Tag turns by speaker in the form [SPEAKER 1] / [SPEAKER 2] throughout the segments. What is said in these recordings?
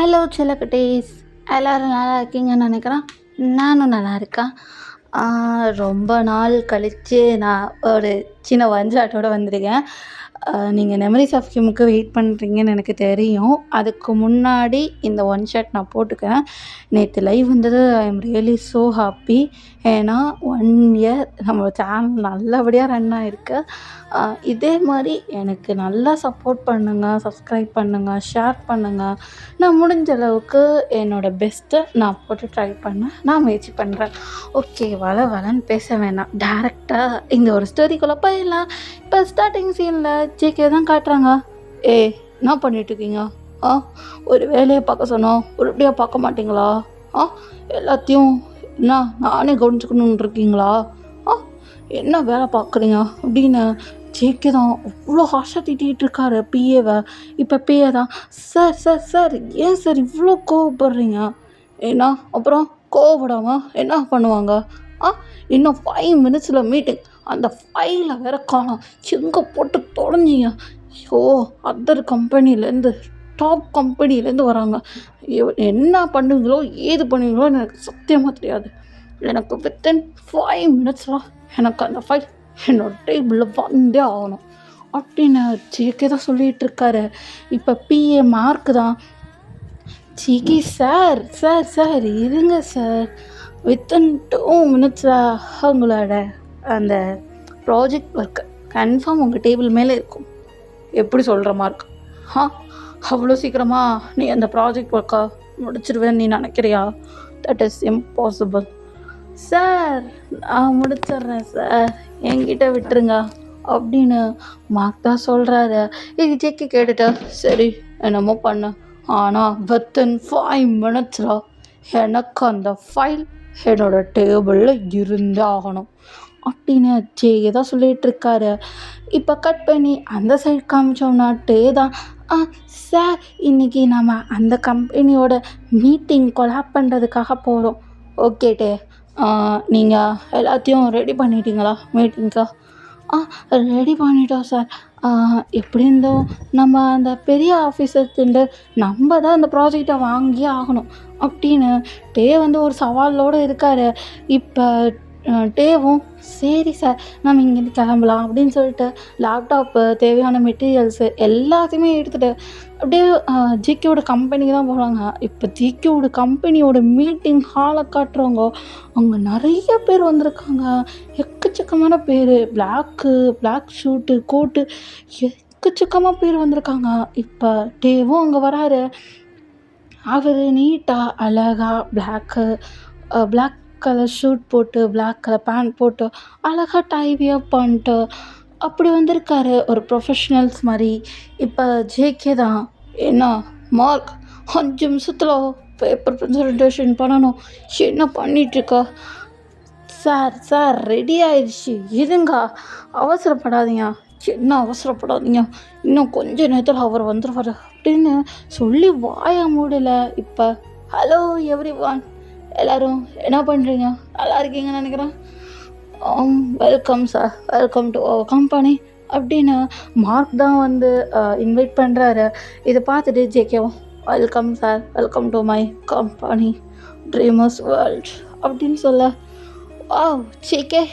[SPEAKER 1] Hello செல்லக்குட்டீஸ், எல்லோரும் நல்லா இருக்கீங்கன்னு நினைக்கிறேன். நானும் நல்லா இருக்கேன். ரொம்ப நாள் கழித்து நான் ஒரு சின்ன வஞ்சாட்டோடு வந்திருக்கேன். நீங்கள் மெமரிஸ் ஆஃப் ஹிம்க்கு வெயிட் பண்ணுறீங்கன்னு எனக்கு தெரியும். அதுக்கு முன்னாடி இந்த ஒன் ஷாட் நான் போட்டுக்கிறேன். நேற்று லைவ் வந்தது ஐ எம் ரியலி ஸோ ஹாப்பி. ஏன்னா 1 இயர் நம்ம சேனல் நல்லபடியாக ரன் ஆகிருக்கு. இதே மாதிரி எனக்கு நல்லா சப்போர்ட் பண்ணுங்கள், சப்ஸ்கிரைப் பண்ணுங்கள், ஷேர் பண்ணுங்கள். நான் முடிஞ்ச அளவுக்கு என்னோடய பெஸ்ட்டை நான் போட்டு ட்ரை பண்ண நான் முயற்சி பண்ணுறேன். ஓகே, வளன்னு பேச வேணாம், டேரெக்டாக இந்த ஒரு ஸ்டோரிக்குள்ளே போயிடலாம். இப்போ ஸ்டார்டிங் சீனில் ஜேகே தான் காட்டுறாங்க. என்ன பண்ணிகிட்ருக்கீங்க? ஒரு வேலையை பார்க்க சொன்னோம், உருப்படியாக பார்க்க மாட்டிங்களா? எல்லாத்தையும் என்ன நானே கவனிச்சுக்கணுன்னு இருக்கீங்களா? என்ன வேலை பார்க்குறீங்க அப்படின்னு ஜேகே தான் அவ்வளோ ஹார்ஷாக திட்டிகிட்டு இருக்காரு பிஏவை. இப்போ பிஏ தான், சார் சார் சார் ஏன் சார் இவ்வளோ கோவப்படுறீங்க? ஏன்னா அப்புறம் கோவப்படாமல் என்ன பண்ணுவாங்க? இன்னும் 5 மினிட்ஸில் மீட்டிங், அந்த ஃபைலை வேற காணோம், எங்கே போட்டு தொலைஞ்சிங்க? அதர் கம்பெனிலேருந்து, டாப் கம்பெனிலேருந்து வராங்க. என்ன பண்ணுவீங்களோ ஏது பண்ணுவீங்களோ எனக்கு சத்தியமாக தெரியாது. எனக்கு வித்தின் 5 மினிட்ஸில் எனக்கு அந்த ஃபைல் என்னோடய டேபிளில் வந்தே ஆகணும் அப்படின்னு ஜேகே தான் சொல்லிகிட்டு இருக்காரு. இப்போ பிஏ மார்க்கு தான், ஜிகி சார் சார் சார் இருங்க சார், வித்தின் 2 மினிட்ஸில் உங்களோட அந்த ப்ராஜெக்ட் ஒர்க்கு கன்ஃபார்ம் உங்கள் டேபிள் மேலே இருக்கும். எப்படி சொல்கிற மார்க்? அவ்வளோ சீக்கிரமாக நீ அந்த ப்ராஜெக்ட் ஒர்க்கை முடிச்சிடுவேன்னு நீ நினைக்கிறியா? That is impossible. சார் நான் முடிச்சிட்றேன் சார், என்கிட்ட விட்டுருங்க அப்படின்னு மார்க் தான் சொல்கிறாரு. இது ஜேகே கேட்டுட்டா சரி என்னமோ பண்ண, ஆனால் வித்தின் 5 மினிட்ஸில் எனக்கு அந்த ஃபைல் என்னோடய டேபிளில் இருந்தே ஆகணும் அப்படின்னு ஜேகே தான் சொல்லிகிட்ருக்காரு. இப்போ கட் பண்ணி அந்த சைட் காமிச்சோம்னா டே தான், சார் இன்றைக்கி நம்ம அந்த கம்பெனியோட மீட்டிங் கொலாப் பண்ணுறதுக்காக போகிறோம். ஓகே டே, நீங்கள் எல்லாத்தையும் ரெடி பண்ணிட்டீங்களா மீட்டிங்க்கா? ரெடி பண்ணிட்டோம் சார். எப்படி இருந்தோம் நம்ம அந்த பெரிய ஆஃபீஸர்கிட்ட நம்ம தான் அந்த ப்ராஜெக்டை வாங்கியே ஆகணும் அப்படின்னு டே ஒரு சவாலோடு இருக்கார். இப்போ டேவும் சரி சார் நம்ம இங்கேருந்து கிளம்பலாம் அப்படின்னு சொல்லிட்டு லேப்டாப்பு, தேவையான மெட்டீரியல்ஸு எல்லாத்தையுமே எடுத்துகிட்டு அப்படியே ஜிகேவோட கம்பெனிக்கு தான் போகிறாங்க. இப்போ ஜிகேவோட கம்பெனியோட மீட்டிங் ஹாலை காட்டுறவங்க அங்கே நிறைய பேர் வந்திருக்காங்க, எக்கச்சக்கமான பேர், பிளாக் ஷூட்டு, கோட்டு, எக்கச்சக்கமாக பேர் வந்திருக்காங்க. இப்போ டேவும் அங்கே வராரு. அவர் நீட்டாக அழகாக பிளாக் கலர் ஷூட் போட்டு, பிளாக் கலர் பேண்ட் போட்டு, அழகாக டைவியாக பண்ணிட்டு அப்படி வந்திருக்காரு, ஒரு ப்ரொஃபஷ்னல்ஸ் மாதிரி. இப்போ ஜேகே தான், என்ன மார்க் 5 நிமிஷத்தில் பேப்பர் ப்ரெசன்டேஷன் பண்ணணும், என்ன பண்ணிகிட்ருக்கா? சார் சார் ரெடி ஆயிடுச்சு, இருங்க, அவசரப்படாதீங்க, என்ன அவசரப்படாதீங்க, இன்னும் கொஞ்ச நேரத்தில் அவர் வந்துடுவார் அப்படின்னு சொல்லி வாய மூடலை. இப்போ ஹலோ எவ்ரி ஒன், எல்லோரும் என்ன பண்ணுறீங்க? நல்லா இருக்கீங்கன்னு நினைக்கிறேன். Welcome sir, welcome to our company அப்படின்னு மார்க் தான் இன்வைட் பண்ணுறாரு. இதை பார்த்துட்டு ஜேகேவும் welcome sir, welcome to my company dreamers world அப்படின்னு சொல்ல, JK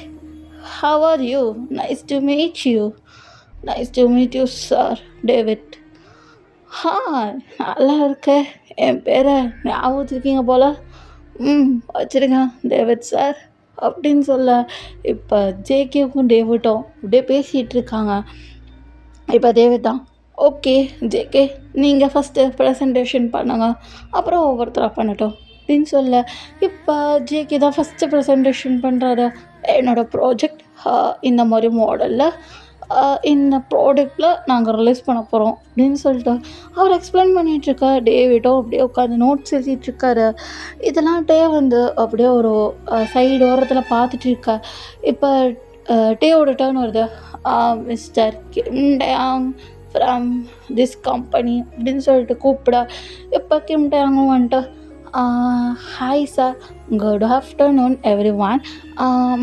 [SPEAKER 1] how are you? Nice to meet you. Nice to meet you sir David. நல்லா இருக்கே, என் பேரை ஞாபகம் வச்சுருக்கீங்க போல். வச்சுருங்க டேவிட் சார் அப்படின்னு சொல்ல, இப்போ ஜேகேவுக்கும் டேவிட்டும் அப்படியே பேசிகிட்டு இருக்காங்க. இப்போ டேவிட் தான், ஓகே ஜேகே நீங்கள் ஃபஸ்ட்டு ப்ரெசன்டேஷன் பண்ணுங்க, அப்புறம் ஒவ்வொருத்தராக பண்ணட்டும் அப்படின்னு சொல்ல, இப்போ ஜேகே தான் ஃபஸ்ட்டு ப்ரெசன்டேஷன் பண்ணுறாரு. என்னோடய ப்ராஜெக்ட் இந்த மாதிரி மாடலில் இந்த ப்ராடக்டில் நாங்கள் ரிலீஸ் பண்ண போகிறோம் அப்படின்னு சொல்லிட்டு அவர் எக்ஸ்பிளைன் பண்ணிகிட்ருக்கா. டேவிட்டோ அப்படியே உட்காந்து நோட்ஸ் எழுதிட்டுருக்காரு. இதெல்லாம் டே அப்படியே ஒரு சைடு ஓரத்தில் பார்த்துட்டு இருக்கா. இப்போ டேவோட டேர்ன் வருது. Mister Kim de Jong from this company அப்படின்னு சொல்லிட்டு கூப்பிட, இப்போ கிம் டயாங்கும் வந்துட்டு hi sir, good afternoon every one,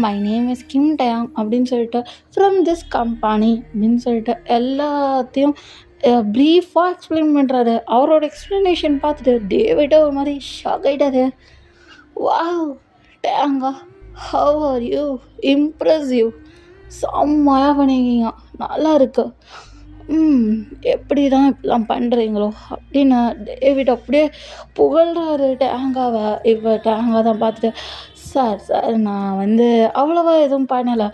[SPEAKER 1] my name is Kim de Jong அப்படின்னு சொல்லிட்டு ஃப்ரம் திஸ் கம்பெனி அப்படின்னு சொல்லிட்டு எல்லாத்தையும் ப்ரீஃபாக எக்ஸ்பிளைன் பண்ணுறாரு. அவரோட எக்ஸ்ப்ளனேஷன் பார்த்துட்டு டேவிட்டே ஒரு மாதிரி ஷாக் ஆகிட்டாரு. வாவ் டேங்கா, ஹவ் ஆர் யூ, இம்ப்ரெசிவ், செம்மையாக பண்ணியிருக்கீங்க, நல்லா இருக்கு, எப்படி தான் இப்படிலாம் பண்ணுறீங்களோ அப்படின்னு டேவிட் அப்படியே புகழ்கிறாரு டேங்காவை. இப்போ டேங்கா தான் பார்த்துட்டு, சார் சார் நான் வந்து அவ்வளோவா எதுவும் பண்ணலை,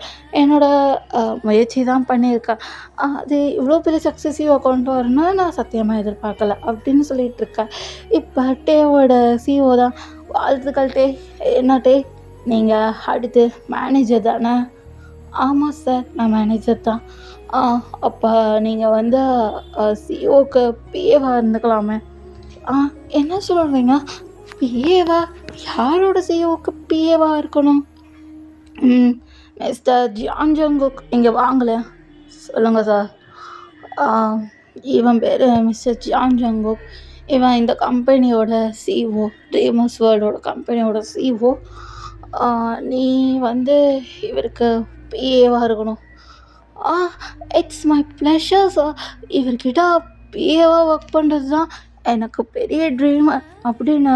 [SPEAKER 1] முயற்சி தான் பண்ணியிருக்கேன், அது இவ்வளோ பெரிய சக்ஸஸிவாக கொண்டு வரணும்னு நான் சத்தியமாக எதிர்பார்க்கல அப்படின்னு சொல்லிட்டு இருக்கேன். இப்போ டேவோட சிஓ தான், வாழ்த்துக்கள் டே. என்ன டே, நீங்கள் அடுத்து மேனேஜர் தானே? ஆமாம் சார், நான் மேனேஜர் தான். அப்போ நீங்கள் வந்து சிஓக்கு பிஏவாக இருந்துக்கலாமே. என்ன சொல்கிறீங்க, பிஏவா? யாரோட சிஓக்கு பிஏவாக இருக்கணும்? மிஸ்டர் ஜியாங் ஜங்குக் இங்கே வாங்கலை. சொல்லுங்கள் சார். இவன் பேர் மிஸ்டர் ஜியாங் ஜங்குக். இவன் இந்த கம்பெனியோட சிஓ, ட்ரீமர்ஸ் வேர்ல்டோட கம்பெனியோட சிஓ. நீ வந்து இவருக்கு பிஏவாக இருக்கணும். It's my pleasure sir. இவர்கிட்ட பிஏவாக ஒர்க் பண்ணுறது தான் எனக்கு பெரிய ட்ரீம் அப்படின்னு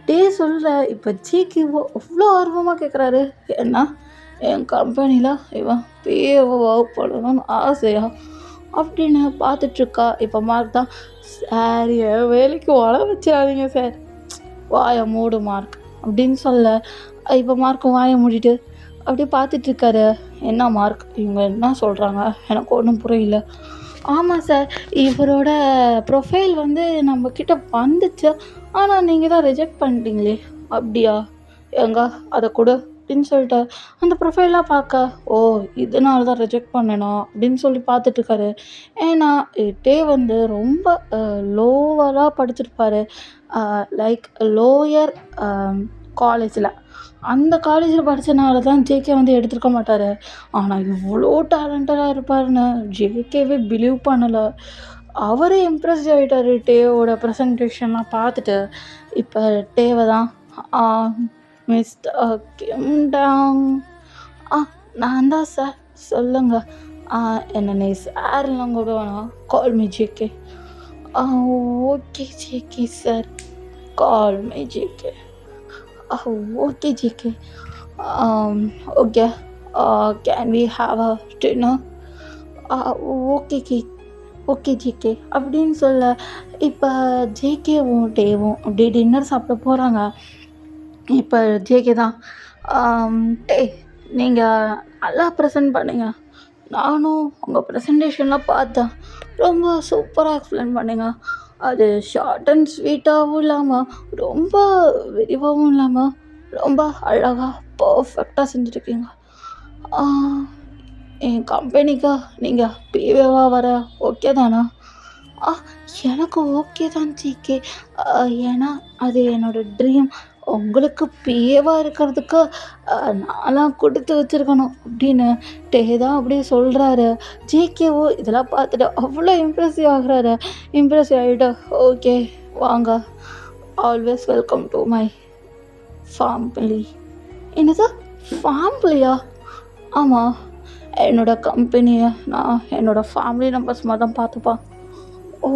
[SPEAKER 1] டே சொல்கிற. இப்போ ஜிக்கு அவ்வளோ ஆர்வமாக கேட்குறாரு, ஏன்னா என் கம்பெனியில் இவன் பிஏவாக ஒர்க் பண்ணணும்னு ஆசையா அப்படின்னு பார்த்துட்ருக்கா. இப்போ மார்க் தான், சார் என் வேலைக்கு வள வச்சிடாதீங்க சார், வாயை மூடு மார்க் அப்படின்னு சொல்ல. இப்போ மார்க்கும் வாயை மூடிட்டு அப்படியே பார்த்துட்ருக்காரு. என்ன மார்க், இவங்க என்ன சொல்கிறாங்க, எனக்கு ஒன்றும் புரியல. ஆமாம் சார், இவரோட ப்ரொஃபைல் வந்து நம்மக்கிட்ட வந்துச்சு, ஆனால் நீங்கள் தான் ரிஜெக்ட் பண்ணிட்டீங்களே. அப்படியா, எங்க அதை கொடு அப்படின்னு சொல்லிட்டு அந்த ப்ரொஃபைலாக பார்க்க, ஓ இதனால தான் ரிஜெக்ட் பண்ணணும் அப்படின்னு சொல்லி பார்த்துட்ருக்காரு. ஏன்னா டே வந்து ரொம்ப லோவராக படிச்சிருப்பார், லைக் லோயர் காலேஜில். அந்த காலேஜில் படித்தனால தான் ஜேகே வந்து எடுத்துருக்க மாட்டார். ஆனால் இவ்வளோ டேலண்டடாக இருப்பாருன்னு ஜேகேவே பிலீவ் பண்ணலை. அவரே இம்ப்ரெஸ் ஆகிட்டார் டேவோட ப்ரெசன்டேஷன்லாம் பார்த்துட்டு. இப்போ டேவை தான், மிஸ்டர் கிம்டாங், நான் தான் சார், சொல்லுங்கள். என்ன நீ சார்லாம் கூட வேணாம், call me JK. Okay JK sir, call me JK. Okay JK. Okay, can we have a dinner? Okay JK அப்படின்னு சொல்ல. இப்போ ஜேகேவும் டேவும் அப்படியே டின்னர் சாப்பிட போகிறாங்க. இப்போ ஜேகே தான், டே நீங்கள் நல்லா ப்ரெசென்ட் பண்ணீங்க, நானும் உங்கள் ப்ரெசன்டேஷன்லாம் பார்த்தேன், ரொம்ப சூப்பராக எக்ஸ்பிளைன் பண்ணீங்க. அது ஷார்ட் அண்ட் ஸ்வீட்டாகவும் இல்லாமல் ரொம்ப விரிவாகவும் இல்லாமல் ரொம்ப அழகாக பர்ஃபெக்டாக செஞ்சுருக்கீங்க. என் கம்பெனிக்கு நீங்கள் பிஏவாக வர ஓகே தானா? எனக்கு ஓகே தான் ஜிகே, ஏன்னா அது என்னோடய ட்ரீம். உங்களுக்கு பிஏவாக இருக்கிறதுக்கு நான்லாம் கொடுத்து வச்சுருக்கணும் அப்படின்னு டே தான் அப்படியே சொல்கிறாரு. ஜேகேவோ இதெல்லாம் பார்த்துட்டு அவ்வளோ இம்ப்ரெஸ் ஆகிட்டு, ஓகே வாங்க, always welcome to my family. என்னது ஃபேமிலியா? ஆமாம், என்னோடய கம்பெனியை நான் என்னோடய ஃபேமிலி மெம்பர்ஸ் மாதிரி தான் பார்த்துப்பான். ஓ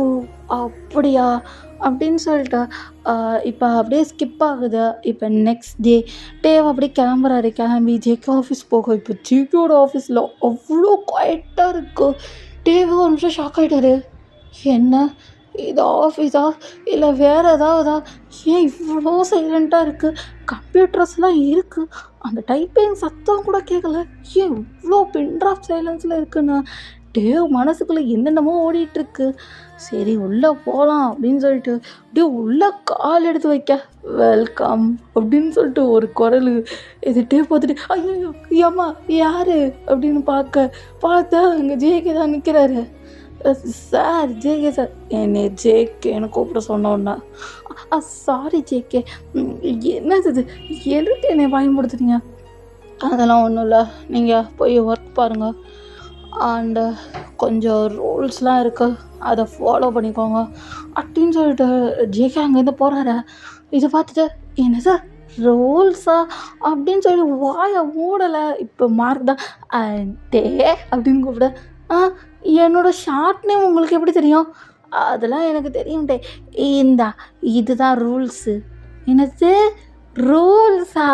[SPEAKER 1] அப்படியா அப்படின்னு சொல்லிட்டு இப்போ அப்படியே ஸ்கிப் ஆகுது. இப்போ நெக்ஸ்ட் டேவை அப்படியே கிளம்பி ஜேகே ஆஃபீஸ் போகும். இப்போ ஜேகேவோட ஆஃபீஸில் அவ்வளோ குவைட்டாக இருக்குது. டேவை ஒரு நிமிஷம் ஷாக் ஆகிட்டாரு. என்ன இது ஆஃபீஸா இல்லை வேறு ஏதாவதா? ஏன் இவ்வளோ சைலண்ட்டாக இருக்குது? கம்ப்யூட்டர்ஸ்லாம் இருக்குது, அந்த டைப்பிங் சத்தம் கூட கேட்கல, ஏன் இவ்வளோ பின்ட்ராப் சைலன்ஸில் இருக்குன்னு டேவ் மனசுக்குள்ளே என்னென்னமோ ஓடிட்டுருக்கு. சரி உள்ளே போகலாம் அப்படின்னு சொல்லிட்டு அப்படியே உள்ளே கால் எடுத்து வைக்க, வெல்கம் அப்படின்னு சொல்லிட்டு ஒரு குரல். இது டேவ் பார்த்துட்டு, ஐயோ ஏம்மா யார் அப்படின்னு பார்த்தா அங்கே ஜேகே தான் நிற்கிறாரு. சார் ஜேகே சார், என்னை ஜேகேன்னு கூப்பிட சொன்னோன்னா, சாரி ஜேகே, என்னது இது, எதுக்கு என்னை பயன்படுத்துறீங்க? அதெல்லாம் ஒன்றும் இல்லை, நீங்கள் போய் ஒர்க் பாருங்கள், அண்டு கொஞ்சம் ரூல்ஸ்லாம் இருக்குது, அதை ஃபாலோ பண்ணிக்கோங்க அப்படின்னு சொல்லிட்டு ஜேகே அங்கேருந்து போகிறாரு. இதை பார்த்துட்டு, என்ன சார் ரூல்ஸா அப்படின்னு சொல்லி வாயை மூடலை. இப்போ மார்க் தான் டே அப்படின்னு கூப்பிட, ஆ என்னோட ஷார்ட் நேம் உங்களுக்கு எப்படி தெரியும்? அதெல்லாம் எனக்கு தெரியும் டே. இந்தா இதுதான் ரூல்ஸு. என்னது ரூல்ஸா?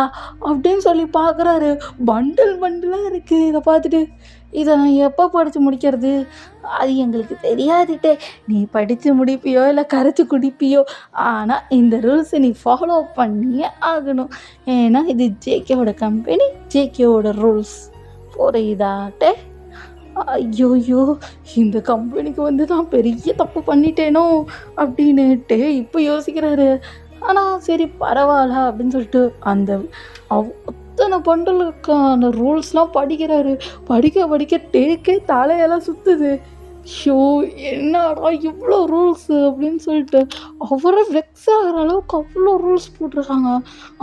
[SPEAKER 1] அப்படின்னு சொல்லி பார்க்குறாரு. பண்டில் பண்டிலா இருக்கு. இத பார்த்துட்டு, இத நான் எப்போ படிச்சு முடிக்கிறது? அது எங்களுக்கு தெரியாதுட்டே. நீ படிச்சு முடிப்பியோ, இல்ல கரைச்சு குடிப்பியோ. ஆனா இந்த ரூல்ஸ நீ ஃபாலோ பண்ணியே ஆகணும். ஏன்னா இது ஜேகேவோட கம்பெனி, ஜேகேவோட ரூல்ஸ். புரியுதாட்டே? ஐய்யய்யோ! இந்த கம்பெனிக்கு வந்து நான் பெரிய தப்பு பண்ணிட்டேனோ! அப்டின்னுட்டு இப்ப யோசிக்கிறாரு. ஆனா சரி பரவால்ல அப்டின்னு சொல்லிட்டு அந்த அத்தன பண்டலுக்கான ரூல்ஸ்லாம் படிக்கிறாரு. படிக்க படிக்க டேக்கே தலையெல்லாம் சுத்துது. ஷோ! என்னடா இவ்ளோ ரூல்ஸு அப்டின்னு சொல்லிட்டு அவரே வெக்ஸ் ஆகுற அளவுக்கு அவ்ளோ ரூல்ஸ் போட்ருக்காங்க.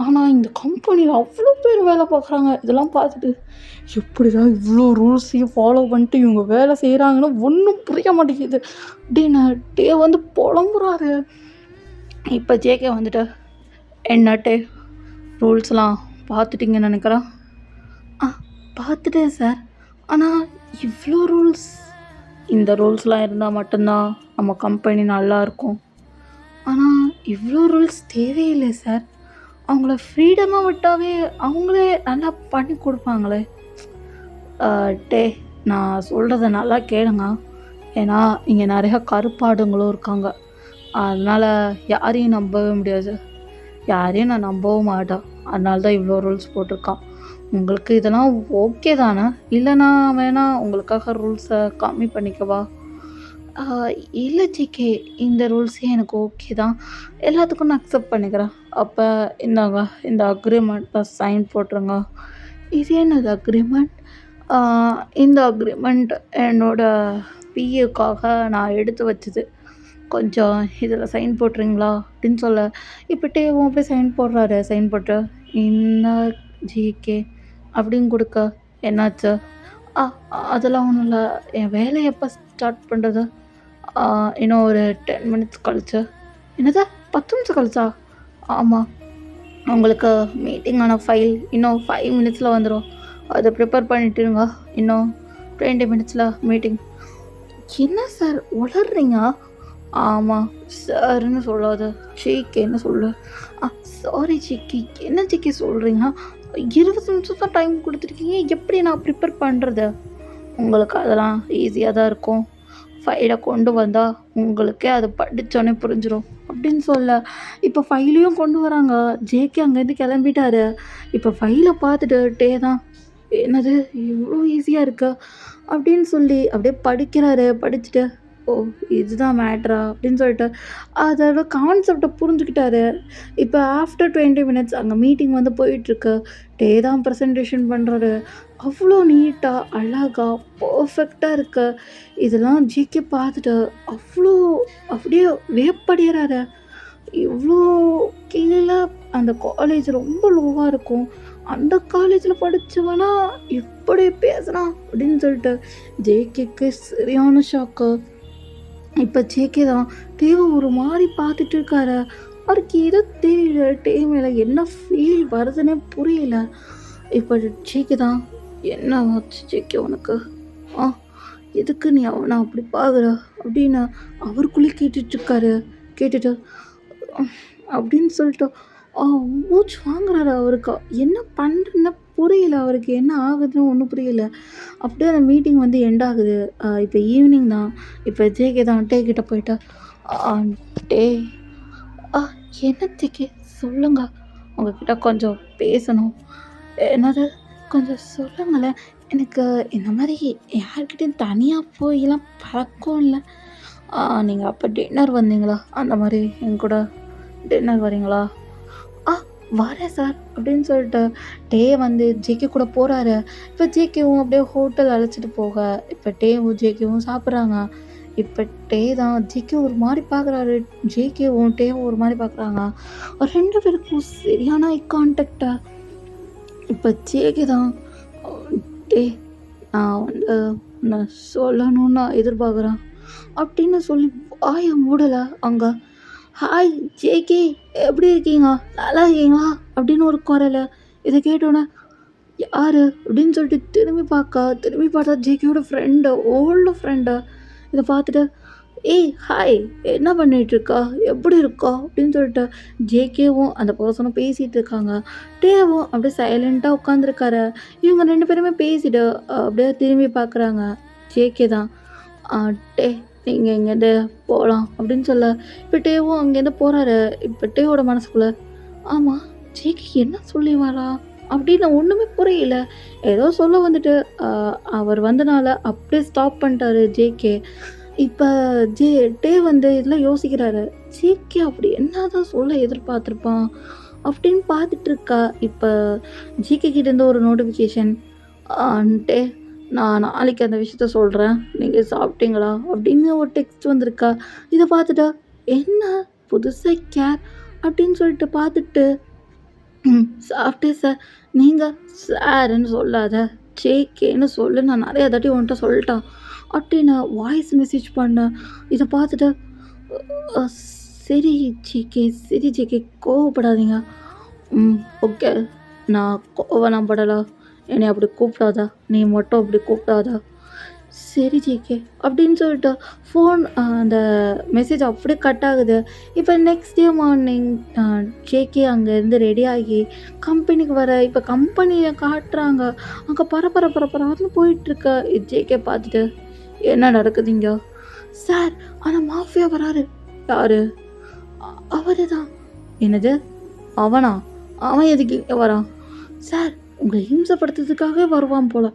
[SPEAKER 1] ஆனா இந்த கம்பெனில அவ்ளோ பேர் வேல பார்க்குறாங்க. இதெல்லாம் பார்த்துட்டு எப்படிதான் இவ்ளோ ரூல்ஸையும் ஃபாலோ பண்ணிட்டு இவங்க வேலை செய்கிறாங்கன்னு ஒன்றும் புரிய மாட்டேங்குது அப்படின்னு டே வந்து புலம்புறாரு. இப்போ ஜேகே வந்துட்டு என்னட்டு ரூல்ஸ்லாம் பார்த்துட்டிங்கன்னு நினைக்கிறேன். பார்த்துட்டேன் சார். ஆனால் இவ்வளோ ரூல்ஸ், இந்த ரூல்ஸ்லாம் இருந்தால் மட்டும்தான் நம்ம கம்பெனி நல்லாயிருக்கும். ஆனால் இவ்வளோ ரூல்ஸ் தேவையில்லை சார். அவங்கள ஃப்ரீடமாக விட்டாவே அவங்களே நல்லா பண்ணி கொடுப்பாங்களே. டே நான் சொல்கிறத நல்லா கேளுங்க. ஏன்னா இங்கே நிறையா கருப்பாடுங்களும் இருக்காங்க. அதனால் யாரையும் நம்பவே முடியாது. யாரையும் நான் நம்பவும் மாட்டேன். அதனால தான் இவ்வளோ ரூல்ஸ் போட்டிருக்கான். உங்களுக்கு இதெல்லாம் ஓகே தானே? இல்லைனா வேணா உங்களுக்காக ரூல்ஸை கம்மி பண்ணிக்கவா? இல்லை ஜிகே, இந்த ரூல்ஸே எனக்கு ஓகே தான். எல்லாத்துக்கும் நான் அக்செப்ட் பண்ணிக்கிறேன். அப்போ இந்தாங்க, இந்த அக்ரிமெண்ட்டை சைன் போட்டுருங்க. இது என்னது அக்ரிமெண்ட்? இந்த அக்ரிமெண்ட் என்னோடய பிஏக்காக நான் எடுத்து வச்சது. கொஞ்சம் இதில் சைன் போட்டுறீங்களா அப்படின்னு சொல்ல, இப்போ டேவும் போய் சைன் போடுறாரு. சைன் போட்டு இந்த ஜிகே அப்படின்னு கொடுக்க என்னாச்சு? அதெல்லாம் ஒன்றும் இல்லை. என் வேலையை எப்போ ஸ்டார்ட் பண்ணுறது? இன்னும் ஒரு 10 மினிட்ஸ் கழிச்சு. என்னது 10 நிமிஷம் கழிச்சா? ஆமாம், உங்களுக்கு மீட்டிங்கான ஃபைல் இன்னும் 5 மினிட்ஸில் வந்துடும். அதை ப்ரிப்பேர் பண்ணிட்டுருங்க. இன்னும் 20 மினிட்ஸில் மீட்டிங். என்ன சார் உளர்றீங்க? ஆமாம் சார்ன்னு சொல்லாத, ஜிகேன்னு சொல்லு. Sorry GK. என்ன ஜிகே சொல்கிறீங்க? 20 நிமிஷம் தான் டைம் கொடுத்துருக்கீங்க. எப்படி நான் ப்ரிப்பேர் பண்ணுறது? உங்களுக்கு அதெல்லாம் ஈஸியாக தான் இருக்கும். ஃபைலை கொண்டு வந்தால் உங்களுக்கே அதை படித்தோன்னே புரிஞ்சிடும் அப்படின்னு சொல்ல, இப்போ ஃபைலையும் கொண்டு வராங்க. ஜேகே அங்கேருந்து கிளம்பிட்டாரு. இப்போ ஃபைலை பார்த்துட்டு டே தான் என்னது இவ்வளோ ஈஸியாக இருக்கா அப்படின்னு சொல்லி அப்படியே படிக்கிறாரு. படிச்சுட்டு ஓ இதுதான் மேட்ரா அப்படின்னு சொல்லிட்டு அதோட கான்செப்டை புரிஞ்சுக்கிட்டாரு. இப்போ ஆஃப்டர் 20 மினிட்ஸ் அங்கே மீட்டிங் வந்து போயிட்டுருக்கு. டே தான் ப்ரெசன்டேஷன் பண்ணுறாரு. அவ்வளோ நீட்டாக அழகாக பர்ஃபெக்டாக இருக்கு. இதெல்லாம் ஜிகே பார்த்துட்டு அவ்வளோ அப்படியே வியப்படைகிறாரு. இவ்வளோ கீழே அந்த காலேஜ் ரொம்ப லோவாக இருக்கும். அந்த காலேஜில் படித்தவனா இப்படி பேசுகிறான் அப்படின்னு சொல்லிட்டு ஜேகேக்கு சரியான ஷாக்கு. இப்போ ஜேகே தான் டேவை ஒரு மாதிரி பார்த்துட்டு இருக்காரு. அவருக்கு எது தெரியல. டே மேலே என்ன ஃபீல் வருதுன்னே புரியல. இப்போ ஜேகே தான் என்ன ஆச்சு ஜேகே உனக்கு? எதுக்கு நீ அவனை அப்படி பார்க்குற அப்படின்னு அவருக்குள்ளே கேட்டுட்ருக்காரு. கேட்டுட்டு அப்படின்னு சொல்லிட்டு மூச்சு வாங்குறாரு. அவருக்கு என்ன பண்ணுறதுன்னு புரியல. அவருக்கு என்ன ஆகுதுன்னு ஒன்றும் புரியல. அப்படியே அந்த மீட்டிங் வந்து எண்ட் ஆகுது. இப்போ ஈவினிங் தான். இப்போ ஜேகே தான் டே கிட்ட போயிட்டு டே என்ன ஜேகே சொல்லுங்க, உங்ககிட்ட கொஞ்சம் பேசணும். என்னது கொஞ்சம் சொல்லுங்களேன். எனக்கு இந்த மாதிரி யார்கிட்டையும் தனியாக போயெல்லாம் பழக்கம் இல்லை. நீங்கள் அப்போ டின்னர் வந்தீங்களா? அந்த மாதிரி என் கூட டின்னர் வரீங்களா? வரேன் சார் அப்படின்னு சொல்லிட்டு டே வந்து ஜேகே கூட போகிறாரு. இப்போ ஜேகேவும் அப்படியே ஹோட்டல் அழைச்சிட்டு போக இப்போ டேவும் ஜேகேவும் சாப்பிட்றாங்க. இப்போ டே தான் ஜேகே ஒரு மாதிரி பார்க்குறாரு. ஜேகேவும் டேவும் ஒரு மாதிரி பார்க்குறாங்க. 2 பேருக்கும் சரியான ஐ கான்டாக்டா. இப்போ ஜேகே தான் டே நான் வந்து நான் சொல்லணும்னு நான் எதிர்பார்க்குறேன் அப்படின்னு சொல்லி வாயை மூடலை. அங்கே ஹாய் ஜேகே எப்படி இருக்கீங்க, நல்லா இருக்கீங்களா அப்படின்னு ஒரு குரல். இதை கேட்டோன்னே யாரு? அப்படின்னு சொல்லிட்டு திரும்பி பார்த்தா ஜேகேயோட ஃப்ரெண்டு, ஓல்டு ஃப்ரெண்டு. இத பார்த்துட்டு, "ஏய் ஹாய்! என்ன பண்ணிட்டுருக்க? எப்படி இருக்க?" அப்படின்னு சொல்லிட்டு ஜேகேவும் அந்த பெர்சனும் பேசிட்டு இருக்காங்க. டேவும் அப்படியே சைலண்ட்டா உட்காந்துருக்காரு. இவங்க 2 பேருமே பேசிட்டு அப்படியே திரும்பி பார்க்குறாங்க. ஜேகே தான், "ஆ டே நீங்க இங்கேருந்து போலாம்." அப்படின்னு சொல்ல, இப்ப டேவும் அங்கேருந்து போறாரு. இப்ப டேவோட மனசுக்குள்ள, "ஆமா, ஜேகே என்ன சொல்லி வரா?" அப்படின்னு ஒண்ணுமே புரியல. ஏதோ சொல்ல வந்துட்டு, அ அவர் வந்தனால அப்படியே ஸ்டாப் பண்ணிட்டாரு ஜேகே. இப்ப ஜே டே வந்து இதெல்லாம் யோசிக்கிறாரு. ஜேகே அப்படி என்னதான் சொல்ல எதிர்பார்த்திருப்பான்? அப்படின்னு பார்த்துட்டு இருக்கா. இப்ப ஜேகே கிட்டேருந்து ஒரு நோட்டிஃபிகேஷன். டே நான் நாளைக்கு அந்த விஷயத்த சொல்றேன். நீங்க சாப்பிட்டீங்களா? அப்படின்னு ஒரு டெக்ஸ்ட் வந்திருக்கா. இத பார்த்துட்டா, என்ன புதுசா கேர் அப்படின்னு சொல்லிட்டு பார்த்துட்டு, சாப்பிட்டேன் சார். நீங்க சாருன்னு சொல்லாத. ஜேகேன்னு சொல்லு. நான் நெறைய தாட்டி உன்ட்ட சொல்லிட்டேன். அப்படின்னு வாய்ஸ் மெசேஜ் பண்ணேன். இத பார்த்துட்டு, அ சரி சரி ஜேகே கோவப்படாதீங்க. ஓகே. நான் கோவம்லாம் படல. என்னைய அப்படி கூப்பிடாத. நீ மட்டும் அப்படி கூப்பிடாத. சரி ஜேகே அப்படின்னு சொல்லிட்டு அந்த மெசேஜ் அப்படியே கட் ஆகுது. இப்போ நெக்ஸ்ட் டே மார்னிங் ஜேகே அங்கேருந்து ரெடி ஆகி கம்பெனிக்கு வர, இப்போ கம்பெனியை காட்டுறாங்க. அங்கே பரபரன்னு போயிட்டுருக்க. ஜேகே பார்த்துட்டு, என்ன நடக்குது இங்க? சார் அந்த மாஃபியா வராரு. யாரு? அவரு தான். என்னது? அவனா? அவன் எதுக்கு இங்கே வரான்? சார் உங்களை ஹிம்சப்படுத்துறதுக்காகவே வருவான் போல.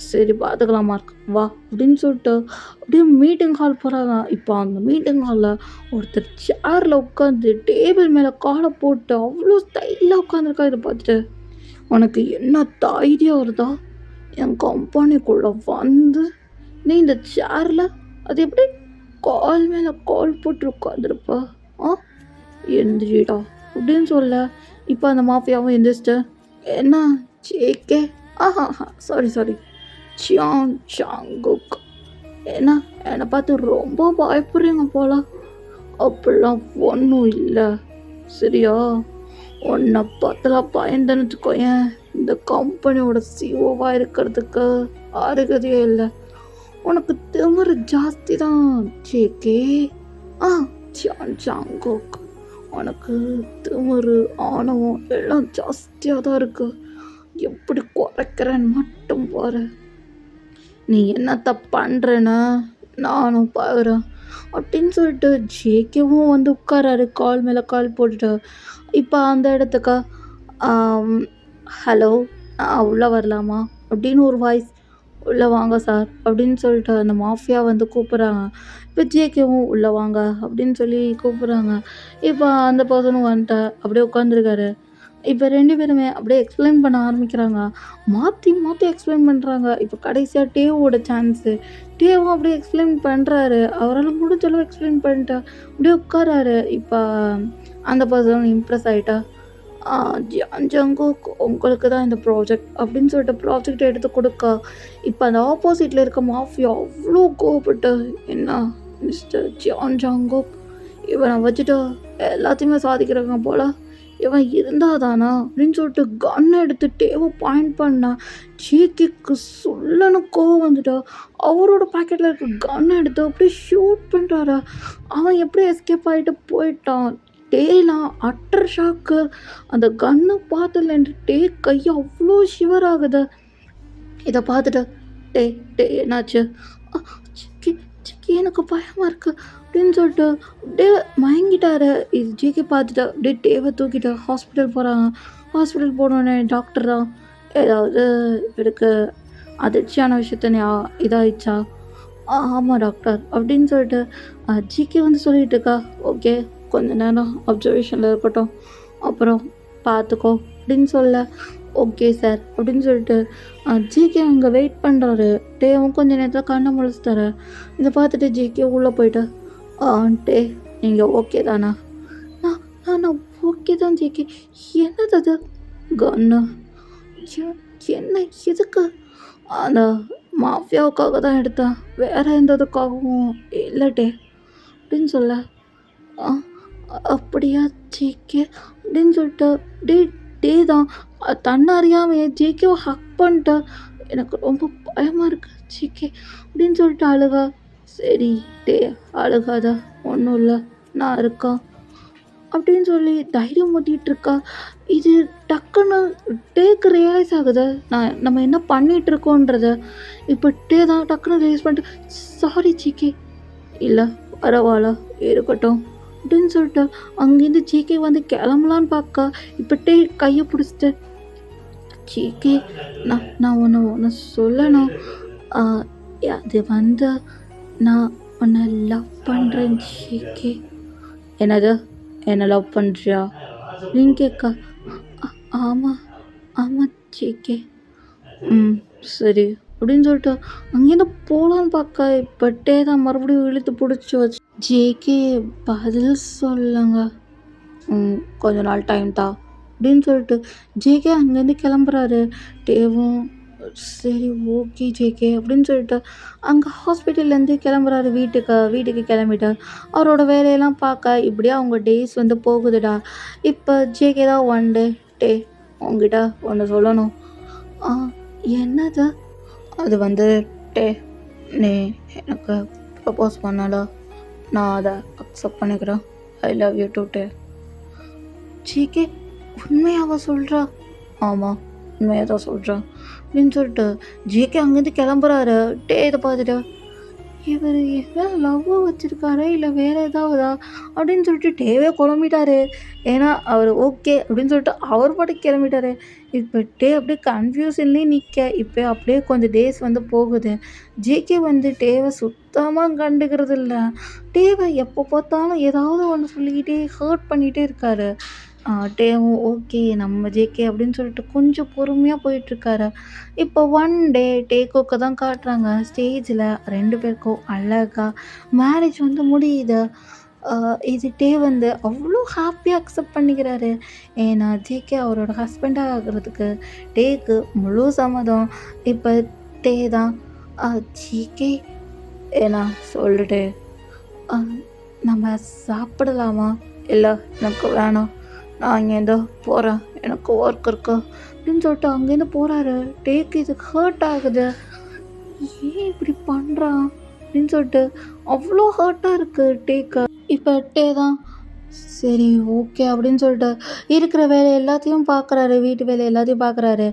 [SPEAKER 1] சரி பார்த்துக்கலாம் மார்க் வா அப்படின்னு சொல்லிட்டு அப்படியே மீட்டிங் ஹால் போகிறாங்க. இப்போ அந்த மீட்டிங் ஹாலில் ஒருத்தர் சேரில் உட்காந்து டேபிள் மேலே காலை போட்டு அவ்வளோ ஸ்டைலாக உட்காந்துருக்கா. இதை பார்த்துட்டு, உனக்கு என்ன தைரியம் வருதா என் கம்பெனிக்குள்ளே வந்து நீ இந்த சேரில் அது எப்படி கால் மேலே கால் போட்டு உட்காந்துருப்பா? ஆ எந்திரிடா அப்படின்னு சொல்ல, இப்போ அந்த மாஃபியாவும் எந்திரிச்சிட்டு, என்ன ஜேகே? Sorry cyan சாங்குக். ஏன்னா என்னை பார்த்து ரொம்ப பயப்படுறீங்க போல. அப்படிலாம் ஒன்றும் இல்லை சரியா? உன்னை பார்த்துலாம் பயந்துன்னு வச்சுக்கோயேன், இந்த கம்பெனியோட சிஓவாக இருக்கிறதுக்கு அருகதையே இல்லை. உனக்கு திமிரு ஜாஸ்தி தான் ஜேகே. ஆ சியான் சாங்குக், உனக்கு திமிரு ஆணவம் எல்லாம் ஜாஸ்தியாக தான் இருக்கு. எப்படி குறைக்கிறேன்னு மட்டும் பாரு. நீ என்னத்த பண்ணுறேன்னு நானும் பார்க்குறேன் அப்படின்னு சொல்லிட்டு ஜேகேவும் வந்து உட்காராரு கால் மேலே கால் போட்டுட்டு. இப்போ அந்த இடத்துக்கு, ஹலோ உள்ளே வரலாமா அப்படின்னு ஒரு வாய்ஸ். உள்ளே வாங்க சார் அப்படின்னு சொல்லிட்டு அந்த மாஃபியா வந்து கூப்பிட்றாங்க. இப்போ ஜேகேவும் உள்ளே வாங்க அப்படின்னு சொல்லி கூப்பிட்றாங்க. இப்போ அந்த பர்சனும் வந்துட்டு அப்படியே உட்காந்துருக்காரு. இப்போ 2 பேருமே அப்படியே எக்ஸ்பிளைன் பண்ண ஆரம்பிக்கிறாங்க. மாற்றி எக்ஸ்பிளைன் பண்ணுறாங்க. இப்போ கடைசியாக டேவோட சான்ஸு. டேவும் அப்படியே எக்ஸ்பிளைன் பண்ணுறாரு. அவரால் முடிஞ்ச அளவு எக்ஸ்பிளைன் பண்ணிட்டு அப்படியே உட்காராரு. இப்போ அந்த பர்சன் இம்ப்ரெஸ் ஆகிட்டா. ஜங்குக் உங்களுக்கு தான் இந்த ப்ராஜெக்ட் அப்படின்னு சொல்லிட்டு ப்ராஜெக்ட் எடுத்து கொடுக்க, இப்போ அந்த ஆப்போசிட்டில் இருக்க மாஃபியா அவ்வளோ கோவப்பட்டு, என்ன மிஸ்டர் ஜங்குக் இவனை வச்சுட்டு எல்லாத்தையுமே சாதிக்கிறாங்க போல், இவன் இருந்தாதானா அப்படின்னு சொல்லிட்டு கன்னை எடுத்து டேவை பாயிண்ட் பண்ணா. ஜேகேக்கு சொல்லன்னு கோவம் வந்துட்டா. அவரோட பாக்கெட்டில் இருக்க கன்னை எடுத்து அப்படியே ஷூட் பண்ணுறாரா. அவன் எப்படி எஸ்கேப் ஆகிட்டு போயிட்டான். டேலாம் அட்டர் ஷாக்கு. அந்த கன்னை பார்த்ததுலேருந்து டே கை அவ்வளோ ஷிவர் ஆகுது. இதை பார்த்துட்டு, டே டே என்னாச்சு? சிக்கி சிக்கி எனக்கு பயமாக இருக்கு அப்படின்னு சொல்லிட்டு அப்படியே மயங்கிட்டாரு. இது ஜேகே பார்த்துட்டு அப்படியே டேவை தூக்கிட்டு ஹாஸ்பிட்டல் போகிறாங்க. ஹாஸ்பிட்டல் போனோடனே டாக்டர் தான், ஏதாவது இவருக்கு அதிர்ச்சியான விஷயத்த இதாகிடுச்சா? ஆமாம் டாக்டர் அப்படின்னு சொல்லிட்டு ஜிகே வந்து சொல்லிட்டு இருக்கா. ஓகே கொஞ்ச நேரம் அப்சர்வேஷனில் இருக்கட்டும், அப்புறம் பார்த்துக்கோ அப்படின்னு சொல்ல, ஓகே சார் அப்படின்னு சொல்லிட்டு ஜிகே அங்கே வெயிட் பண்ணுறாரு. டேவும் கொஞ்சம் நேரத்தில் கண்ணை முழிச்சிட்டாரு. இதை பார்த்துட்டு ஜிகே உள்ளே போயிட்டு, டே நீங்கள் ஓகே தானா? நான் ஓகே தான் ஜிகே. என்னது அது கன்னு? என்ன எதுக்கு? அந்த மாஃபியாவுக்காக தான் எடுத்தேன், வேறு எந்த இதுக்காகவும் இல்லை டே அப்படின்னு சொல்ல, அப்படியா ஜேகே அப்படின்னு சொல்லிட்டு, டே டே தான் தன்னை அறியாமையே ஜேகேவை ஹக் பண்ணிட்டா. எனக்கு ரொம்ப பயமாக இருக்கு ஜேகே அப்படின்னு சொல்லிட்டு அழுவா. சரி டே அழுகாத, ஒன்றும் இல்லை, நான் இருக்கா அப்படின்னு சொல்லி தைரியம் ஊட்டிகிட்டு இருக்கா. இது டக்குன்னு டேக்கு ரியலைஸ் ஆகுது நம்ம என்ன பண்ணிகிட்டு இருக்கோன்றத. இப்போ டே தான் டக்குன்னு ரியலைஸ் பண்ணிட்டு சாரி ஜேகே, இல்லை பரவாயில்ல இருக்கட்டும் அப்படின்னு சொல்லிட்டு அங்கேருந்து ஜேகே வந்து கிளம்பலான்னு பார்க்க இப்போ டே கையை பிடிச்சிட்டு ஜேகே நான் ஒன்று சொல்லணும். அது வந்து நான் உன்னை லவ் பண்ணுறேன் ஜேகே. என்னது, என்ன லவ் பண்ணுறியா அப்படின்னு கேட்க, ஆமாம் ஆமாம் ஜேகே. சரி அப்படின்னு சொல்லிட்டு அங்கேருந்து போகலான்னு பார்க்க இப்போ டே தான் மறுபடியும் இழுத்து பிடிச்சி வச்சு ஜேகே பதில் சொல்லுங்க, கொஞ்ச நாள் டைம் தான் அப்படின்னு சொல்லிட்டு ஜேகே அங்கேருந்து கிளம்புறாரு. டேவும் சரி ஓகே ஜேகே அப்படின்னு சொல்லிட்டு அங்கே ஹாஸ்பிட்டல்லேருந்து கிளம்புறாரு. வீட்டுக்கு கிளம்பிட்டு அவரோட வேலையெல்லாம் பார்க்க இப்படியே அவங்க டேஸ் வந்து போகுதுடா. இப்போ ஜேகே தான் ஒன் டே உங்ககிட்ட ஒன்று சொல்லணும். என்னது? அது வந்து டே நீ எனக்கு ப்ரப்போஸ் பண்ணடா, நான் அதை அக்செப்ட் பண்ணிக்கிறேன். I love you today. JK உண்மையாக சொல்கிறா? ஆமாம் உண்மையாக தான் சொல்கிறேன் அப்படின்னு சொல்லிட்டு ஜேகே அங்கேருந்து கிளம்புறாரு. டே இதை பார்த்துட்டு இவர் என்ன லவ் வச்சுருக்காரா இல்லை வேறு ஏதாவதா அப்படின்னு சொல்லிட்டு டேவே குழம்பிட்டாரு. ஏன்னா அவர் ஓகே அப்படின்னு சொல்லிட்டு அவர் பாட்டுக்கு கிளம்பிட்டாரு. இப்போ டே அப்படியே கன்ஃபியூஷன்லேயே நிற்க இப்போ அப்படியே கொஞ்சம் டேஸ் வந்து போகுது. ஜேகே வந்து டேவை சுத்தமாக கண்டுக்கிறது இல்லை. டேவை எப்போ பார்த்தாலும் ஏதாவது ஒன்று சொல்லிக்கிட்டே ஹர்ட் பண்ணிகிட்டே இருக்காரு. டேவும் ஓகே நம்ம ஜேகே அப்படின்னு சொல்லிட்டு கொஞ்சம் பொறுமையாக போயிட்டுருக்காரு. இப்போ ஒன் டே டேக்கோக்கு தான் காட்டுறாங்க ஸ்டேஜில் 2 பேருக்கும் அழகாக மேரேஜ் வந்து முடியுது. இது டே வந்து அவ்வளோ ஹாப்பியாக அக்செப்ட் பண்ணிக்கிறாரு. ஏன்னா ஜேகே அவரோட ஹஸ்பண்டாக ஆகிறதுக்கு டேக்கு முழு சம்மதம். இப்போ டே தான் ஜேகே ஏன்னா சொல்லிட்டு நம்ம சாப்பிடலாமா? இல்லை எனக்கு வேணாம், நான் இங்கேருந்து போகிறேன், எனக்கு ஒர்க் இருக்கு அப்படின்னு சொல்லிட்டு அங்கேருந்து போகிறாரு. டேக்கு இது ஹர்ட் ஆகுது. ஏன் இப்படி பண்ணுறான் அப்படின்னு சொல்லிட்டு அவ்வளோ ஹர்ட்டாக இருக்குது டேக்கு. இப்போ டே தான் சரி ஓகே அப்படின்னு சொல்லிட்டு இருக்கிற வேலை எல்லாத்தையும் பார்க்குறாரு, வீட்டு வேலை எல்லாத்தையும் பார்க்குறாரு.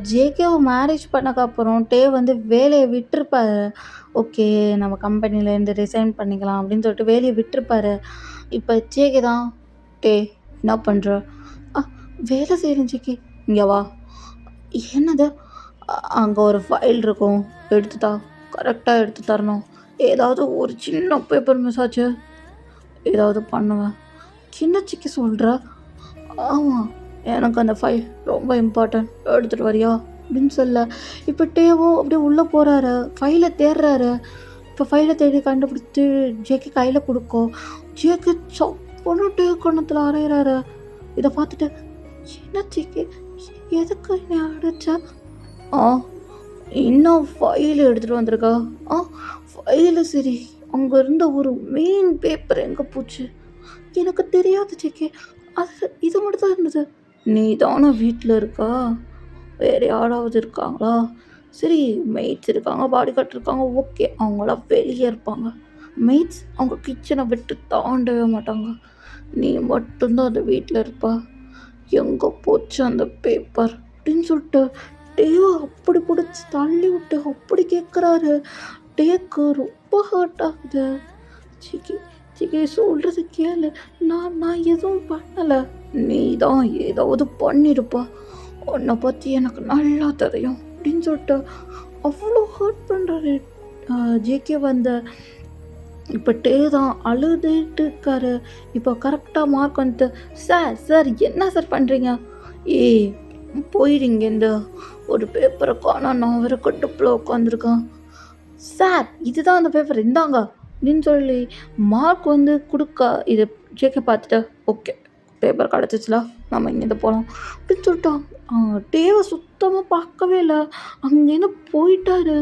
[SPEAKER 1] ஜேகேவை மேரேஜ் பண்ணக்கப்புறம் டே வந்து வேலையை விட்டுருப்பாரு. ஓகே நம்ம கம்பெனிலேருந்து ரிசைன் பண்ணிக்கலாம் அப்படின்னு சொல்லிட்டு வேலையை விட்டுருப்பாரு. இப்போ ஜேகே தான் டே என்ன பண்ணுற? வேலை செய்கிறேன் ஜேகே, இங்கே வா. என்னது? அங்கே ஒரு ஃபைல் இருக்கும், எடுத்துட்டா கரெக்டாக எடுத்து தரணும். ஏதாவது ஒரு சின்ன பேப்பர் மிஸ் ஆச்சு ஏதாவது பண்ணுவேன். சின்ன சிக்கி சொல்கிற? ஆமாம் எனக்கு அந்த ஃபைல் ரொம்ப இம்பார்ட்டன்ட், எடுத்துகிட்டு வரியா அப்படின்னு சொல்ல இப்போ டேவோ அப்படியே உள்ளே போகிறாரு, ஃபைலை தேடுறாரு. இப்போ ஃபைலை தேடி கண்டுபிடிச்சி ஜேகே கையில் கொடுக்கும். ஜேகே சப்புன்னு டே கணத்தில் அரைகிறாரு. இதை பார்த்துட்டு என்ன ஜேகே எதுக்கு என்ன அடைச்சா? இன்னும் ஃபைல் எடுத்துகிட்டு வந்திருக்கா? ஃபைலு சரி, அங்கே இருந்த ஒரு மெயின் பேப்பர் எங்கே போச்சு? எனக்கு தெரியாது ஜேகே, அது இது மட்டும் தான் இருந்தது. நீ தானே வீட்டில் இருக்கா? வேறு யாராவது இருக்காங்களா? சரி மெய்ட்ஸ் இருக்காங்க, பாடி கார்ட் இருக்காங்க, ஓகே அவங்களாம் வெளியே இருப்பாங்க. மெய்ட்ஸ் அவங்க கிச்சனை விட்டு தாண்டவே மாட்டாங்க. நீ மட்டும்தான் அந்த வீட்டில் இருப்பா. எங்கே போச்சு அந்த பேப்பர் அப்படின்னு சொல்லிட்டு டேவை அப்படி பிடிச்சி தள்ளி விட்டு அப்படி கேட்குறாரு. டேக்கு ரொம்ப ஹர்ட் ஆகுது. ஜிகே சொல்கிறது கேளு, நான் எதுவும் பண்ணலை, நீ தான் ஏதாவது பண்ணியிருப்பா, உன்னை பற்றி எனக்கு நல்லா தெரியும் அப்படின்னு சொல்லிட்டு அவ்வளோ ஹர்ட் பண்ணுறாரு. ஜேகே வந்து இப்போ டே தான் அழுதுட்டு இருக்காரு. இப்போ கரெக்டாக மார்க் வந்துட்டு சார் என்ன சார் பண்ணுறீங்க? போயிடுங்க, இந்த ஒரு பேப்பரை காணா, நான் வேறு கட்டுப்பில் உட்காந்துருக்கேன். சார் இதுதான் அந்த பேப்பர், இந்தாங்க அப்படின்னு சொல்லி மார்க் வந்து கொடுக்க இது ஜேகே பார்த்துட்டு ஓகே பேப்பர் கிடச்சிச்சுல, நம்ம இங்கேருந்து போகலாம் அப்படின்னு சொல்லிட்டான். டேவை சுத்தமாக பார்க்கவே இல்லை, அங்கேருந்து போயிட்டாரு.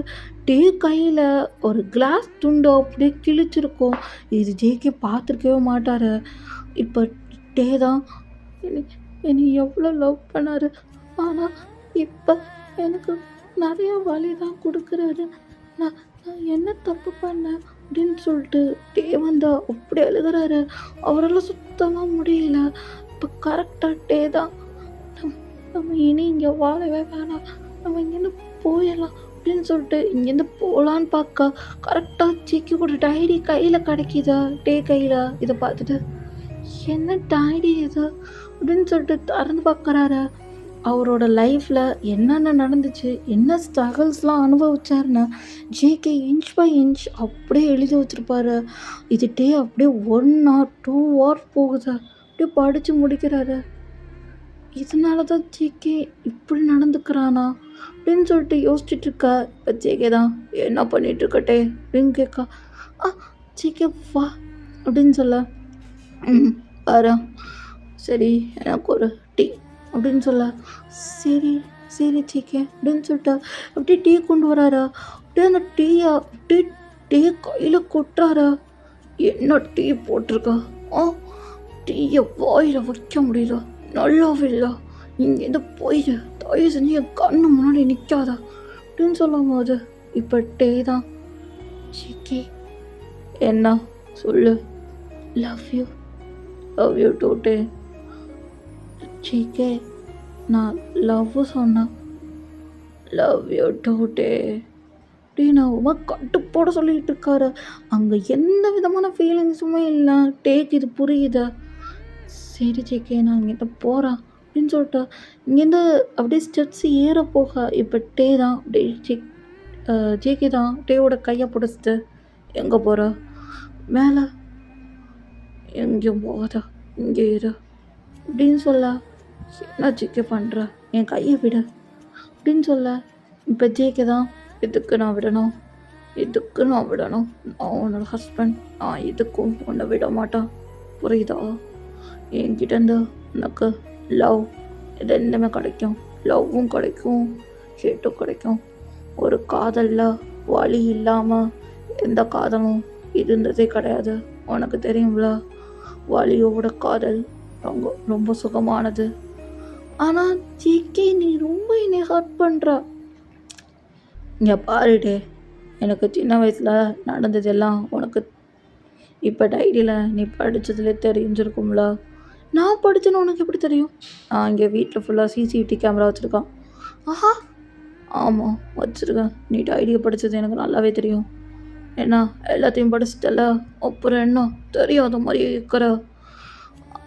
[SPEAKER 1] டே கையில் ஒரு கிளாஸ் துண்டு அப்படியே கிழிச்சிருக்கும். இது ஜேகே பார்த்துருக்கவே மாட்டார். இப்போ டே தான் என்னை எவ்வளோ லவ் பண்ணாரு. ஆனால் இப்போ எனக்கு நிறைய வலி தான் கொடுக்குறாரு. நான் நான் என்ன தப்பு பண்ணேன் அப்படின்னு சொல்லிட்டு டே வந்தா அப்படி அழுகுறாரு. அவரால் சுத்தமாக முடியல. இப்போ கரெக்டாக டே தான் நம்ம நம்ம இனி இங்கே வாழவே வேணாம், நம்ம இங்கேருந்து போயிடலாம் அப்படின்னு சொல்லிட்டு இங்கேருந்து போகலான்னு பார்க்க கரெக்டாக சிக்கி கூட டைரி கையில் கிடைக்கிதா டே கையில். இதை பார்த்துட்டு என்ன டைரி இது அப்படின்னு சொல்லிட்டு திறந்து பார்க்குறாரு. அவரோட லைஃப்பில் என்னென்ன நடந்துச்சு, என்ன ஸ்ட்ரகிள்ஸ்லாம் அனுபவிச்சாருன்னு ஜேகே இன்ச் பை இன்ச் அப்படியே எழுதி வச்சுருப்பாரு. இது டே அப்படியே 1 hour 2 hours போகுது, அப்படியே படித்து முடிக்கிறாரு. இதனால தான் ஜேகே இப்படி நடந்துக்கிறானா அப்படின்னு சொல்லிட்டு யோசிச்சுட்டு இருக்கா. இப்போ ஜேகே தான் என்ன பண்ணிட்டு இருக்கட்டே அப்படின்னு கேட்கா. ஆ ஜேகே வா அப்படின்னு சொல்ல, ம் வரேன், சரி எனக்கு ஒரு டீ அப்படின்னு சொல்ல, சரி சரி ஜேகே அப்படின்னு சொல்லிட்டு அப்படியே டீ கொண்டு வராரா. அப்படியே அந்த டீயை அப்படியே டீ கையில் கொட்டுறாரா. என்ன டீ போட்டிருக்கா, ஆ டீயை வாயில் வைக்க முடியல, நல்லாவே இல்லை, இங்கேருந்து போயிடு, தயவு செஞ்சு என் கண்ணு முன்னாடி நிற்காதா அப்படின்னு சொல்லும் போது இப்போ டே தான், ஜேகே என்ன சொல்லு, love you, love you today. JK நான் லவ் சொன்னேன், லவ் யூ டூ டே அப்படின்னு ரொம்ப கட்டுப்போட சொல்லிகிட்டு இருக்காரு. அங்கே எந்த விதமான ஃபீலிங்ஸுமே இல்லை. டேக்கு இது புரியுது. சரி ஜேகே நான் இங்கேருந்து போகிறேன் அப்படின்னு சொல்லிட்டு இங்கேருந்து அப்படியே ஸ்டெப்ஸ் ஏற போக இப்போ டே தான் அப்படியே ஜேகே தான் டேவோட கையை பிடிச்சிட்டு எங்கே போகிற, மேலே, எங்கேயும் போகாத, இங்கே இரு அப்படின்னு சொல்ல, என்ன ஜேகே பண்ணுற, என் கையை விடு அப்படின்னு சொல்ல, இப்போ ஜேகே தான் எதுக்கு நான் விடணும், எதுக்கு நான் விடணும், நான் உன்னோட ஹஸ்பண்ட், நான் எதுக்கும் உன்னை விட மாட்டேன், புரியுதா, என்கிட்டேருந்து உனக்கு லவ் ரெண்டுமே கிடைக்கும், லவ்வும் கிடைக்கும், ஹேட்டும் கிடைக்கும். ஒரு காதலில் வலி இல்லாமல் எந்த காதலும் இருந்ததே கிடையாது, உனக்கு தெரியும்ல, வலியோட காதல் ரொம்ப ரொம்ப சுகமானது. ஆனால் ஜேகே நீ ரொம்ப என்னை ஹர்ட் பண்ணுற. இங்கே பாருடே, எனக்கு சின்ன வயசில் நடந்ததெல்லாம் உனக்கு இப்போ டைரியில் நீ படித்ததுலே தெரிஞ்சிருக்கும்ல. நான் படித்தேன்னு உனக்கு எப்படி தெரியும்? நான் இங்கே வீட்டில் ஃபுல்லாக சிசிடிவி கேமரா வச்சுருக்கான். ஆஹா, ஆமாம் வச்சுருக்கேன். நீ டைரியை படித்தது எனக்கு நல்லாவே தெரியும். என்ன எல்லாத்தையும் படிச்சிட்டல, அப்புறம் என்ன தெரியாத மாதிரி இருக்கிற.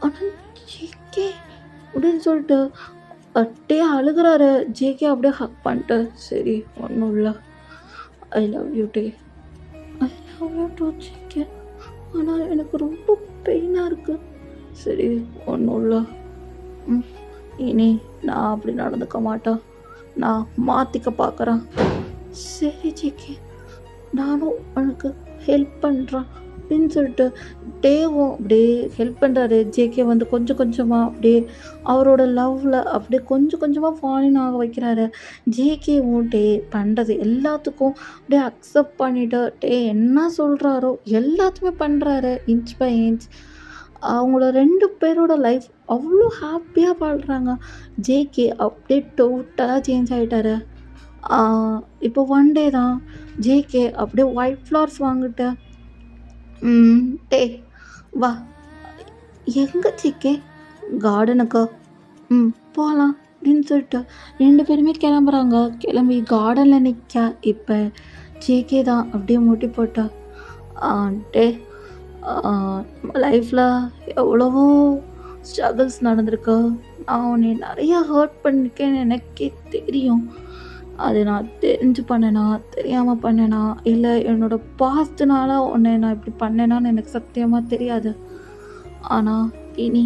[SPEAKER 1] ஆனால் ஜேகே அப்படின்னு சொல்லிட்டு டே அழுகிறாரு. ஜேகே அப்படியே ஹக் பண்ணிட்டு, சரி ஒன்றும் இல்லை, I love you day, I love you too JK, ஆனால் எனக்கு ரொம்ப பெயினாக இருக்குது. சரி ஒன்றும் இல்லை, இனி நான் அப்படி நடந்துக்க மாட்டேன், நான் மாற்றிக்க பார்க்குறேன். சரி ஜேகே நானும் உனக்கு ஹெல்ப் பண்ணுறேன் அப்படின்னு சொல்லிட்டு டேவும் அப்படியே ஹெல்ப் பண்ணுறாரு. ஜேகே வந்து கொஞ்சம் கொஞ்சமாக அப்படியே அவரோட லவ்வில் அப்படியே கொஞ்சம் கொஞ்சமாக ஃபாலின் ஆக வைக்கிறாரு. ஜேகேவும் டே பண்ணுறது எல்லாத்துக்கும் அப்படியே அக்செப்ட் பண்ணிவிட்டு டே என்ன சொல்கிறாரோ எல்லாத்தையுமே பண்ணுறாரு இன்ச் பை இன்ச். அவங்கள 2 பேரோட லைஃப் அவ்வளோ ஹாப்பியாக வாழ்கிறாங்க. ஜேகே அப்படியே டோட்டலாக சேஞ்ச் ஆகிட்டாரு. இப்போ ஒன் டே தான் ஜேகே அப்படியே ஒயிட் ஃப்ளவர்ஸ் வாங்கிட்டு, டே வா, எங்கே ஜேகே, கார்டனுக்கு, போகலாம் அப்படின்னு சொல்லிட்டு 2 பேருமே கிளம்புறாங்க. கிளம்பி கார்டனில் நிற்க இப்போ ஜேகே தான் அப்படியே முட்டி போட்டா, டே நம்ம லைஃப்பில் எவ்வளவோ ஸ்ட்ரகிள்ஸ் நடந்திருக்கு, நான் உன்னை நிறையா ஹர்ட் பண்ணியிருக்கேன்னு எனக்கே தெரியும். அது நான் தெரிஞ்சு பண்ணேனா தெரியாமல் பண்ணேனா இல்லை என்னோடய பாஸ்ட்னால உன்னை நான் இப்படி பண்ணேனான்னு எனக்கு சத்தியமாக தெரியாது. ஆனால் இனி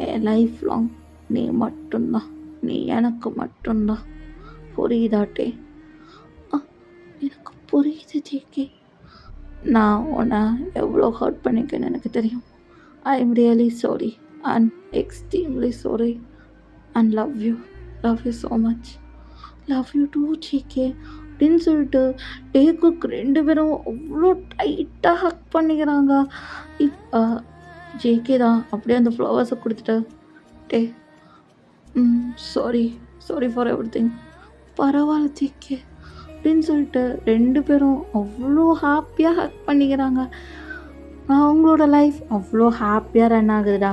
[SPEAKER 1] என் லைஃப் லாங் நீ மட்டும்தான், நீ எனக்கு மட்டும்தான், புரியுதாட்டே? எனக்கு புரியுது ஜேகே, நான் உன்னை எவ்வளோ ஹர்ட் பண்ணியிருக்கேன்னு எனக்கு தெரியும். I am really sorry and extremely sorry and love you so much, love you too JK அப்படின்னு சொல்லிட்டு டேக்கு 2 பேரும் அவ்வளோ டைட்டாக ஹக் பண்ணிக்கிறாங்க. ஜேகே தான் அப்படியே அந்த ஃப்ளவர்ஸை கொடுத்துட்டு, டே சாரி சாரி ஃபார் எவ்ரிதிங். பரவாயில்ல சிக்கி அப்படின்னு சொல்லிட்டு 2 பேரும் அவ்வளோ ஹாப்பியாக ஹக் பண்ணிக்கிறாங்க. அவங்களோட லைஃப் அவ்வளோ ஹாப்பியாக ரன் ஆகுதுடா.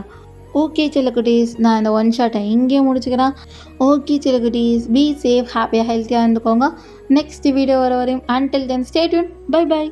[SPEAKER 1] ஓகே செல்லக்குட்டீஸ், நான் இந்த ஒன் ஷாட்டை இங்கேயே முடிச்சுக்கிறேன். ஓகே செல்லக்குட்டீஸ், பி சேஃப், ஹாப்பியாக ஹெல்த்தியாக இருந்துக்கோங்க. நெக்ஸ்ட் வீடியோ வர வரையும் until then stay tuned. Bye by.